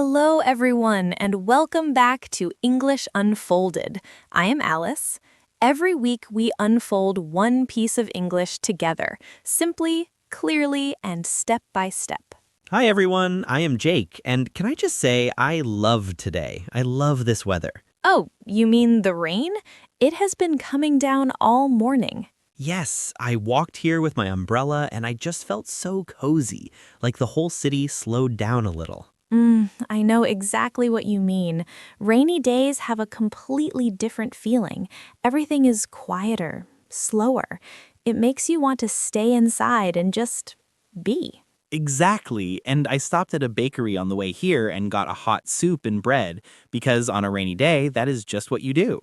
Hello, everyone, and welcome back to English Unfolded. I am Alice. Every week, we unfold one piece of English together, simply, clearly, and step by step. Hi everyone, I am Jake, and can I just say I love today. I love this weather. Oh, you mean the rain? It has been coming down all morning. Yes, I walked here with my umbrella and I just felt so cozy, like the whole city slowed down a little. I know exactly what you mean. Rainy days have a completely different feeling. Everything is quieter, slower. It makes you want to stay inside and just be. Exactly, and I stopped at a bakery on the way here and got a hot soup and bread because on a rainy day, that is just what you do.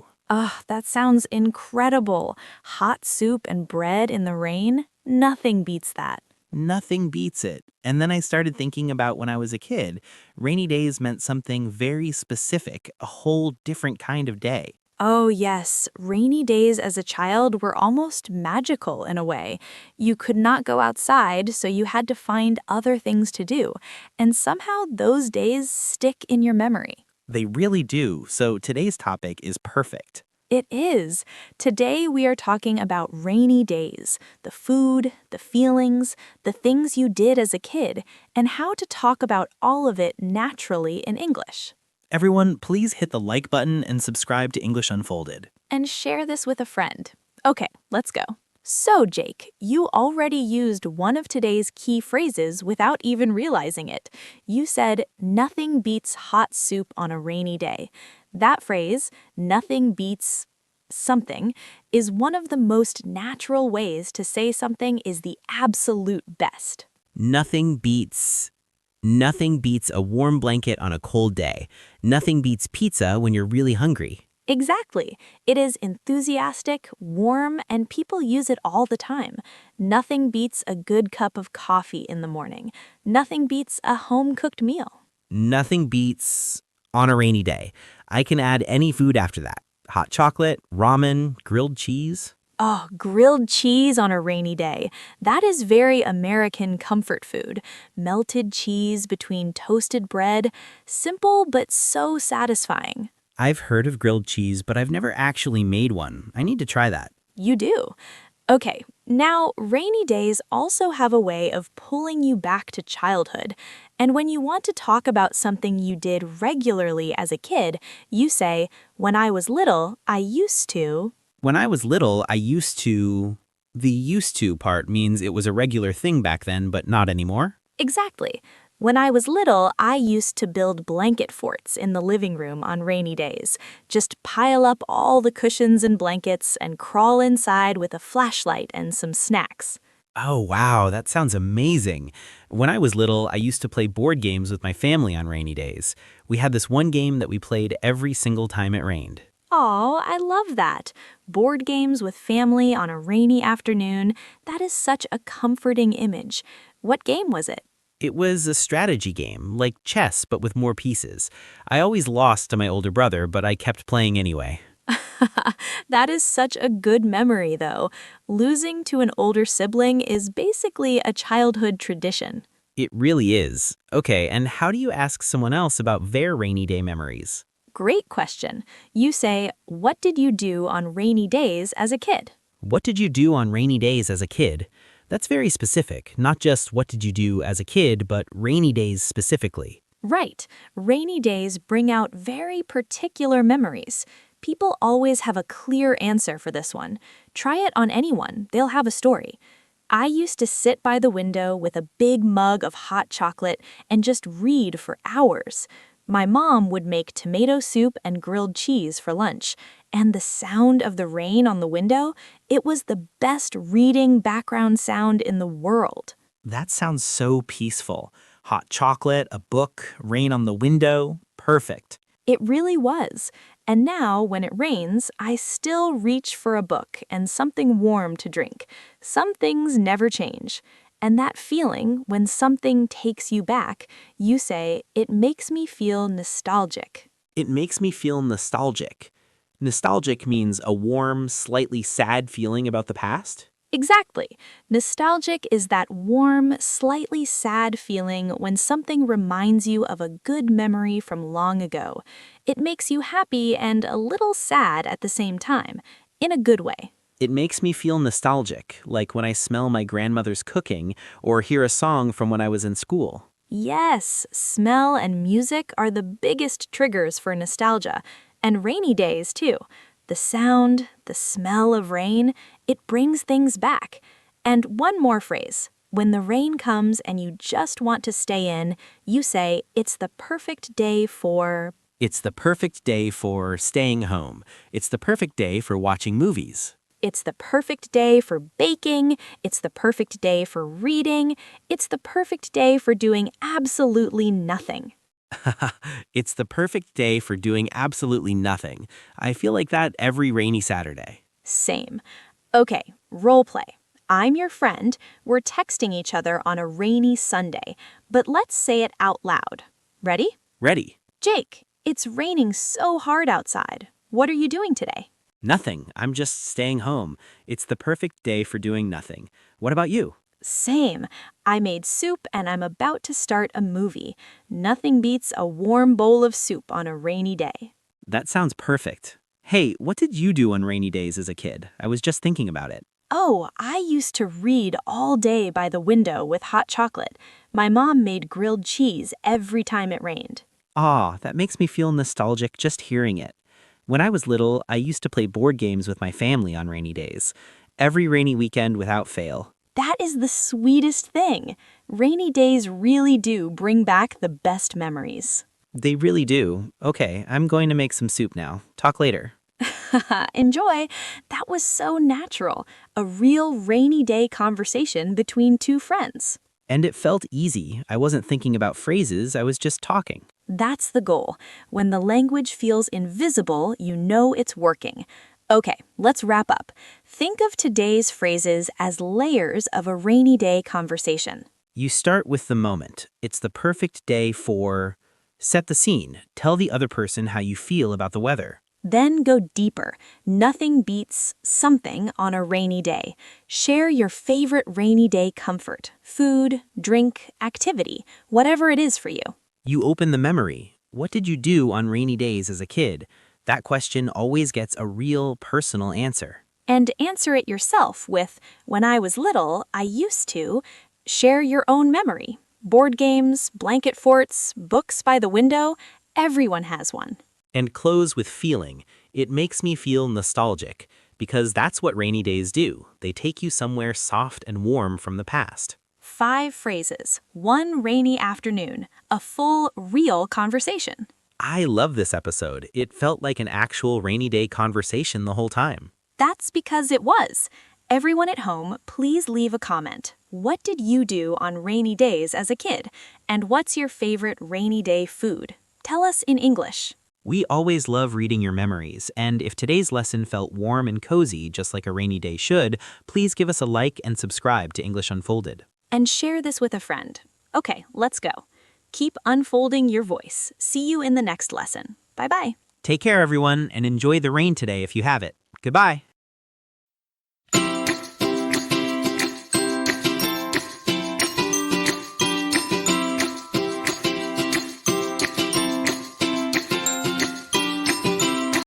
That sounds incredible. Hot soup and bread in the rain? Nothing beats that. Nothing beats it. And then I started thinking about when I was a kid. Rainy days meant something very specific, a whole different kind of day. Oh, yes. Rainy days as a child were almost magical in a way. You could not go outside, so you had to find other things to do. And somehow those days stick in your memory. They really do, so today's topic is perfect. It is. Today we are talking about rainy days, the food, the feelings, the things you did as a kid, and how to talk about all of it naturally in English. Everyone, please hit the like button and subscribe to English Unfolded. And share this with a friend. Okay, let's go. So, Jake, you already used one of today's key phrases without even realizing it. You said, nothing beats hot soup on a rainy day. That phrase, nothing beats something, is one of the most natural ways to say something is the absolute best. Nothing beats a warm blanket on a cold day. Nothing beats pizza when you're really hungry. Exactly. It is enthusiastic, warm, and people use it all the time. Nothing beats a good cup of coffee in the morning. Nothing beats a home-cooked meal. Nothing beats on a rainy day. I can add any food after that. Hot chocolate, ramen, grilled cheese. Oh, grilled cheese on a rainy day. That is very American comfort food. Melted cheese between toasted bread. Simple but so satisfying. I've heard of grilled cheese, but I've never actually made one. I need to try that. You do. Okay, now rainy days also have a way of pulling you back to childhood. And when you want to talk about something you did regularly as a kid, you say, when I was little, I used to. When I was little, I used to... The used to part means it was a regular thing back then, but not anymore. Exactly. When I was little, I used to build blanket forts in the living room on rainy days. Just pile up all the cushions and blankets and crawl inside with a flashlight and some snacks. Oh, wow, that sounds amazing. When I was little, I used to play board games with my family on rainy days. We had this one game that we played every single time it rained. Aw, I love that. Board games with family on a rainy afternoon. That is such a comforting image. What game was it? It was a strategy game, like chess, but with more pieces. I always lost to my older brother, but I kept playing anyway. That is such a good memory, though. Losing to an older sibling is basically a childhood tradition. It really is. Okay, and how do you ask someone else about their rainy day memories? Great question. You say, what did you do on rainy days as a kid? What did you do on rainy days as a kid? That's very specific, not just what did you do as a kid, but rainy days specifically. Right. Rainy days bring out very particular memories. People always have a clear answer for this one. Try it on anyone. They'll have a story. I used to sit by the window with a big mug of hot chocolate and just read for hours. My mom would make tomato soup and grilled cheese for lunch, and the sound of the rain on the window, it was the best reading background sound in the world. That sounds so peaceful. Hot chocolate, a book, rain on the window. Perfect. It really was. And now, when it rains, I still reach for a book and something warm to drink. Some things never change. And that feeling, when something takes you back, you say, it makes me feel nostalgic. It makes me feel nostalgic. Nostalgic means a warm, slightly sad feeling about the past. Exactly. Nostalgic is that warm, slightly sad feeling when something reminds you of a good memory from long ago. It makes you happy and a little sad at the same time, in a good way. It makes me feel nostalgic, like when I smell my grandmother's cooking or hear a song from when I was in school. Yes, smell and music are the biggest triggers for nostalgia, and rainy days too. The sound, the smell of rain, it brings things back. And one more phrase. When the rain comes and you just want to stay in, you say, it's the perfect day for... It's the perfect day for staying home. It's the perfect day for watching movies. It's the perfect day for baking. It's the perfect day for reading. It's the perfect day for doing absolutely nothing. It's the perfect day for doing absolutely nothing. I feel like that every rainy Saturday. Same. Okay, role play. I'm your friend. We're texting each other on a rainy Sunday, but let's say it out loud. Ready? Ready? Jake, it's raining so hard outside. What are you doing today? Nothing. I'm just staying home. It's the perfect day for doing nothing. What about you? Same. I made soup and I'm about to start a movie. Nothing beats a warm bowl of soup on a rainy day. That sounds perfect. Hey, what did you do on rainy days as a kid? I was just thinking about it. Oh, I used to read all day by the window with hot chocolate. My mom made grilled cheese every time it rained. Ah, that makes me feel nostalgic just hearing it. When I was little, I used to play board games with my family on rainy days. Every rainy weekend without fail. That is the sweetest thing. Rainy days really do bring back the best memories. They really do. Okay, I'm going to make some soup now. Talk later. Enjoy. That was so natural. A real rainy day conversation between two friends. And it felt easy. I wasn't thinking about phrases, I was just talking. That's the goal. When the language feels invisible, you know it's working. Okay, let's wrap up. Think of today's phrases as layers of a rainy day conversation. You start with the moment. It's the perfect day for... Set the scene. Tell the other person how you feel about the weather. Then go deeper. Nothing beats something on a rainy day. Share your favorite rainy day comfort, food, drink, activity, whatever it is for you. You open the memory. What did you do on rainy days as a kid? That question always gets a real, personal answer. And answer it yourself with, when I was little, I used to. Share your own memory. Board games, blanket forts, books by the window, everyone has one. And close with feeling. It makes me feel nostalgic, because that's what rainy days do. They take you somewhere soft and warm from the past. 5 phrases, 1 rainy afternoon, a full, real conversation. I love this episode. It felt like an actual rainy day conversation the whole time. That's because it was. Everyone at home, please leave a comment. What did you do on rainy days as a kid? And what's your favorite rainy day food? Tell us in English. We always love reading your memories, and if today's lesson felt warm and cozy, just like a rainy day should, please give us a like and subscribe to English Unfolded. And share this with a friend. Okay, let's go. Keep unfolding your voice. See you in the next lesson. Bye-bye. Take care, everyone, and enjoy the rain today if you have it. Goodbye.